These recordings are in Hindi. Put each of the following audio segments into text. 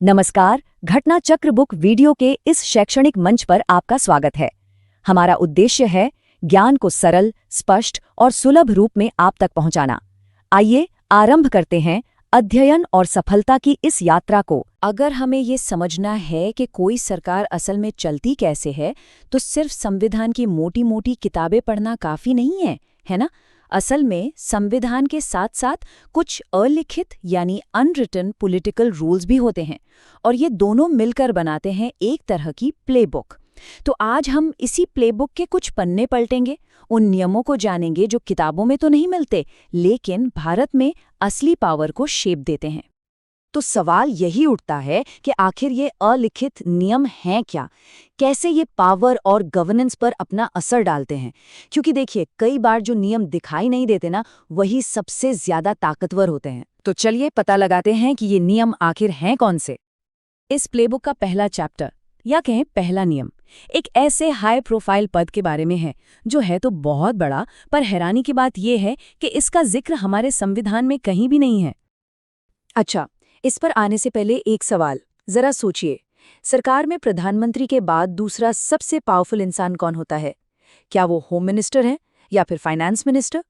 नमस्कार, घटना चक्र बुक वीडियो के इस शैक्षणिक मंच पर आपका स्वागत है। हमारा उद्देश्य है ज्ञान को सरल, स्पष्ट और सुलभ रूप में आप तक पहुंचाना। आइए आरंभ करते हैं अध्ययन और सफलता की इस यात्रा को। अगर हमें ये समझना है कि कोई सरकार असल में चलती कैसे है, तो सिर्फ संविधान की मोटी-मोटी किताबें पढ़ना काफी नहीं है ना? असल में संविधान के साथ साथ कुछ अलिखित यानी अनरिटन पॉलिटिकल रूल्स भी होते हैं और ये दोनों मिलकर बनाते हैं एक तरह की प्लेबुक। तो आज हम इसी प्लेबुक के कुछ पन्ने पलटेंगे, उन नियमों को जानेंगे जो किताबों में तो नहीं मिलते लेकिन भारत में असली पावर को शेप देते हैं। तो सवाल यही उठता है कि आखिर ये अलिखित नियम हैं क्या, कैसे ये पावर और गवर्नेंस पर अपना असर डालते हैं। क्योंकि देखिए, कई बार जो नियम दिखाई नहीं देते ना, वही सबसे ज्यादा ताकतवर होते हैं। तो चलिए पता लगाते हैं कि ये नियम आखिर हैं कौन से। इस प्लेबुक का पहला चैप्टर या कहें पहला नियम एक ऐसे हाई प्रोफाइल पद के बारे में है जो है तो बहुत बड़ा, पर हैरानी की बात यह है कि इसका जिक्र हमारे संविधान में कहीं भी नहीं है। अच्छा, इस पर आने से पहले एक सवाल जरा सोचिए, सरकार में प्रधानमंत्री के बाद दूसरा सबसे पावरफुल इंसान कौन होता है? क्या वो होम मिनिस्टर है या फिर फाइनेंस मिनिस्टर?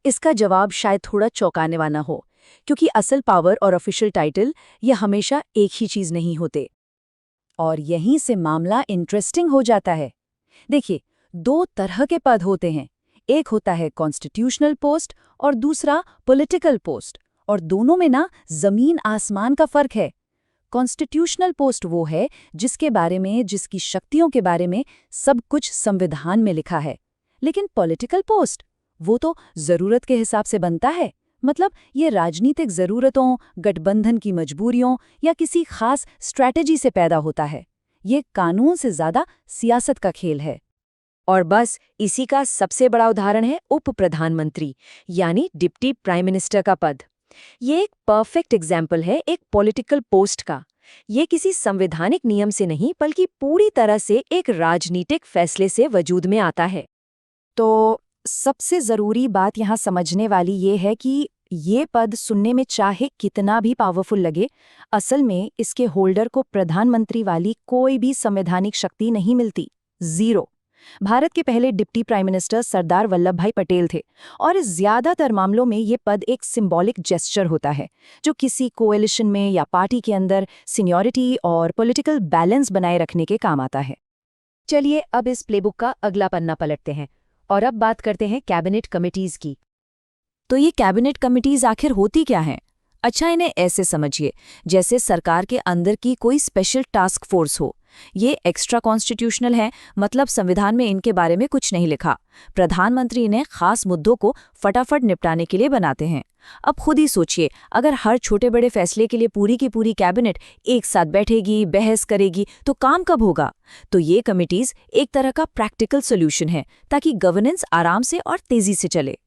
इसका जवाब शायद थोड़ा चौंकाने वाला हो, क्योंकि असल पावर और ऑफिशियल टाइटल ये हमेशा एक ही चीज नहीं होते। और यहीं से मामला इंटरेस्टिंग हो जाता है। देखिए, दो तरह के पद होते हैं, एक होता है कॉन्स्टिट्यूशनल पोस्ट और दूसरा पॉलिटिकल पोस्ट, और दोनों में ना जमीन आसमान का फर्क है। कॉन्स्टिट्यूशनल पोस्ट वो है जिसके बारे में, जिसकी शक्तियों के बारे में सब कुछ संविधान में लिखा है, लेकिन पॉलिटिकल पोस्ट वो तो जरूरत के हिसाब से बनता है। मतलब ये राजनीतिक जरूरतों, गठबंधन की मजबूरियों या किसी खास स्ट्रैटेजी से पैदा होता है। ये कानून से ज्यादा सियासत का खेल है। और बस इसी का सबसे बड़ा उदाहरण है उप प्रधानमंत्री यानी डिप्टी प्राइम मिनिस्टर का पद। ये एक परफेक्ट एग्जाम्पल है एक पॉलिटिकल पोस्ट का। ये किसी संवैधानिक नियम से नहीं बल्कि पूरी तरह से एक राजनीतिक फैसले से वजूद में आता है। तो सबसे जरूरी बात यहाँ समझने वाली ये है कि ये पद सुनने में चाहे कितना भी पावरफुल लगे, असल में इसके होल्डर को प्रधानमंत्री वाली कोई भी संवैधानिक शक्ति नहीं मिलती। जीरो। भारत के पहले deputy prime minister Sardar Vallabh भाई पटेल थे, और इस ज्यादातर मामलों में ये पद एक सिंबॉलिक जेस्चर होता है जो किसी कोएलिशन में या पार्टी के अंदर सीनियरिटी और पॉलिटिकल बैलेंस बनाए रखने के काम आता है। चलिए अब इस प्लेबुक का अगला पन्ना पलटते हैं और अब बात करते हैं कैबिनेट कमिटीज की। तो ये कैबिनेट कमिटीज आखिर होती क्या हैं? अच्छा, इन्हें ऐसे समझिए जैसे सरकार के अंदर की कोई स्पेशल टास्क फोर्स हो। ये एक्स्ट्रा कॉन्स्टिट्यूशनल है, मतलब संविधान में इनके बारे में कुछ नहीं लिखा। प्रधानमंत्री इन्हें खास मुद्दों को फटाफट निपटाने के लिए बनाते हैं। अब खुद ही सोचिए, अगर हर छोटे बड़े फैसले के लिए पूरी की पूरी कैबिनेट एक साथ बैठेगी, बहस करेगी, तो काम कब होगा? तो ये कमिटीज एक तरह का प्रैक्टिकल सोल्यूशन है ताकि गवर्नेंस आराम से और तेजी से चले।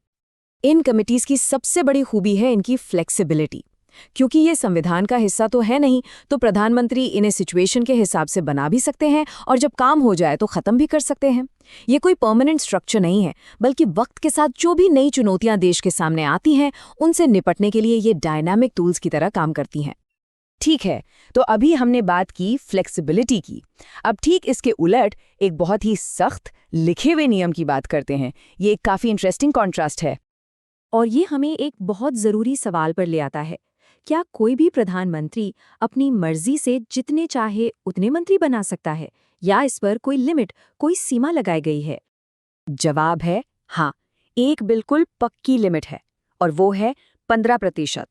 इन कमिटीज की सबसे बड़ी खूबी है इनकी फ्लेक्सिबिलिटी। क्योंकि ये संविधान का हिस्सा तो है नहीं, तो प्रधानमंत्री इन्हें सिचुएशन के हिसाब से बना भी सकते हैं और जब काम हो जाए तो खत्म भी कर सकते हैं। ये कोई परमानेंट स्ट्रक्चर नहीं है, बल्कि वक्त के साथ जो भी नई चुनौतियां देश के सामने आती हैं, उनसे निपटने के लिए ये डायनामिक टूल्स की तरह काम करती हैं। ठीक है, तो अभी हमने बात की फ्लेक्सिबिलिटी की। अब ठीक इसके उलट एक बहुत ही सख्त लिखे हुए नियम की बात करते हैं। ये एक काफी इंटरेस्टिंग कॉन्ट्रास्ट है और ये हमें एक बहुत जरूरी सवाल पर ले आता है। क्या कोई भी प्रधानमंत्री अपनी मर्जी से जितने चाहे उतने मंत्री बना सकता है, या इस पर कोई लिमिट, कोई सीमा लगाई गई है? जवाब है हाँ, एक बिल्कुल पक्की लिमिट है, और वो है 15%।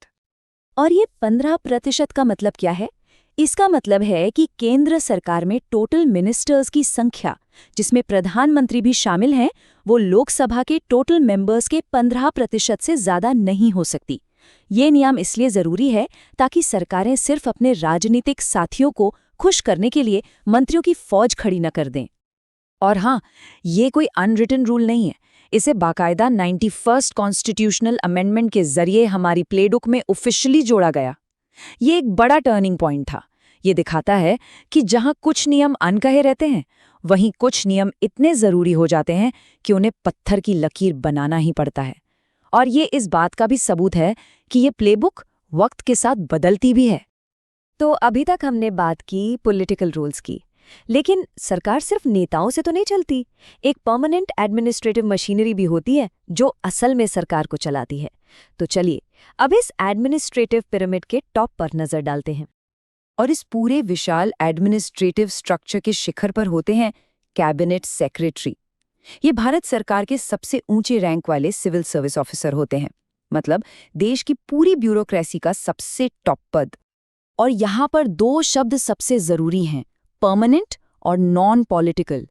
और ये 15% का मतलब क्या है? इसका मतलब है कि केंद्र सरकार में टोटल मिनिस्टर्स की संख्या, जिसमें प्रधानमंत्री भी शामिल हैं, वो लोकसभा के टोटल मेंबर्स के 15% से ज्यादा नहीं हो सकती। ये नियम इसलिए जरूरी है ताकि सरकारें सिर्फ अपने राजनीतिक साथियों को खुश करने के लिए मंत्रियों की फौज खड़ी न कर दें। और हाँ, ये कोई अनरिटन रूल नहीं है। इसे बाकायदा 91st कॉन्स्टिट्यूशनल अमेंडमेंट के जरिए हमारी प्लेबुक में ऑफिशियली जोड़ा गया। ये एक बड़ा टर्निंग पॉइंट था। ये दिखाता है कि जहां कुछ नियम अनकहे रहते हैं, वहीं कुछ नियम इतने जरूरी हो जाते हैं कि उन्हें पत्थर की लकीर बनाना ही पड़ता है। और ये इस बात का भी सबूत है कि ये प्लेबुक वक्त के साथ बदलती भी है। तो अभी तक हमने बात की पॉलिटिकल रूल्स की, लेकिन सरकार सिर्फ नेताओं से तो नहीं चलती। एक परमानेंट एडमिनिस्ट्रेटिव मशीनरी भी होती है जो असल में सरकार को चलाती है। तो चलिए अब इस एडमिनिस्ट्रेटिव पिरामिड के टॉप पर नजर डालते हैं। और इस पूरे विशाल एडमिनिस्ट्रेटिव स्ट्रक्चर के शिखर पर होते हैं कैबिनेट सेक्रेटरी। ये भारत सरकार के सबसे ऊंचे रैंक वाले सिविल सर्विस ऑफिसर होते हैं, मतलब देश की पूरी ब्यूरोक्रेसी का सबसे टॉप पद। और यहाँ पर दो शब्द सबसे जरूरी हैं, परमानेंट और नॉन पॉलिटिकल।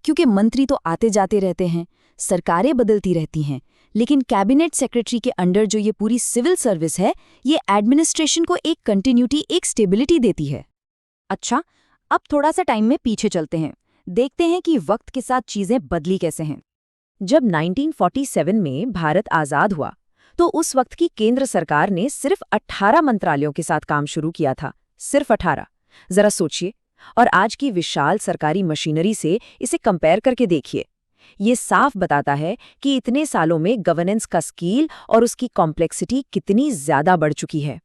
क्योंकि मंत्री तो आते जाते रहते हैं, सरकारें बदलती रहती हैं, लेकिन कैबिनेट सेक्रेटरी के अंडर जो ये पूरी सिविल सर्विस है, ये एडमिनिस्ट्रेशन को एक कंटिन्यूटी, एक स्टेबिलिटी देती है। अच्छा, अब थोड़ा सा टाइम में पीछे चलते हैं, देखते हैं कि वक्त के साथ चीजें बदली कैसे हैं। जब 1947 में भारत आज़ाद हुआ, तो उस वक्त की केंद्र सरकार ने सिर्फ 18 मंत्रालयों के साथ काम शुरू किया था, सिर्फ 18। जरा सोचिए, और आज की विशाल सरकारी मशीनरी से इसे कंपेयर करके देखिए। ये साफ बताता है कि इतने सालों में गवर्नेंस का स्केल और उसकी कॉम्प्लेक्सिटी कितनी ज्यादा बढ़ चुकी है।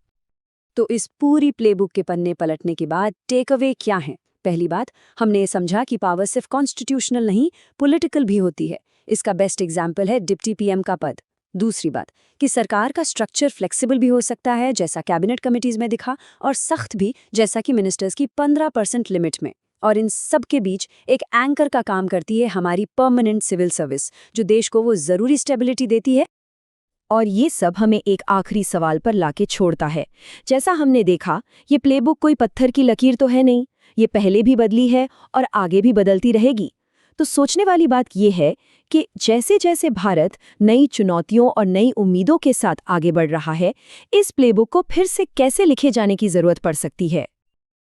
तो इस पूरी प्लेबुक के पन्ने पलटने के बाद टेक अवे क्या है? पहली बात, हमने ये समझा कि पावर सिर्फ कॉन्स्टिट्यूशनल नहीं, पॉलिटिकल भी होती है। इसका बेस्ट एग्जाम्पल है डिप्टी पीएम का पद। दूसरी बात कि सरकार का स्ट्रक्चर फ्लेक्सिबल भी हो सकता है, जैसा कैबिनेट कमिटीज में दिखा, और सख्त भी, जैसा कि मिनिस्टर्स की 15% लिमिट में। और इन सब के बीच एक एंकर का काम करती है हमारी परमानेंट सिविल सर्विस, जो देश को वो जरूरी स्टेबिलिटी देती है। और ये सब हमें एक आखिरी सवाल पर लाके छोड़ता है। जैसा हमने देखा, ये प्लेबुक कोई पत्थर की लकीर तो है नहीं, ये पहले भी बदली है और आगे भी बदलती रहेगी। तो सोचने वाली बात ये है कि जैसे जैसे भारत नई चुनौतियों और नई उम्मीदों के साथ आगे बढ़ रहा है, इस प्लेबुक को फिर से कैसे लिखे जाने की जरूरत पड़ सकती है।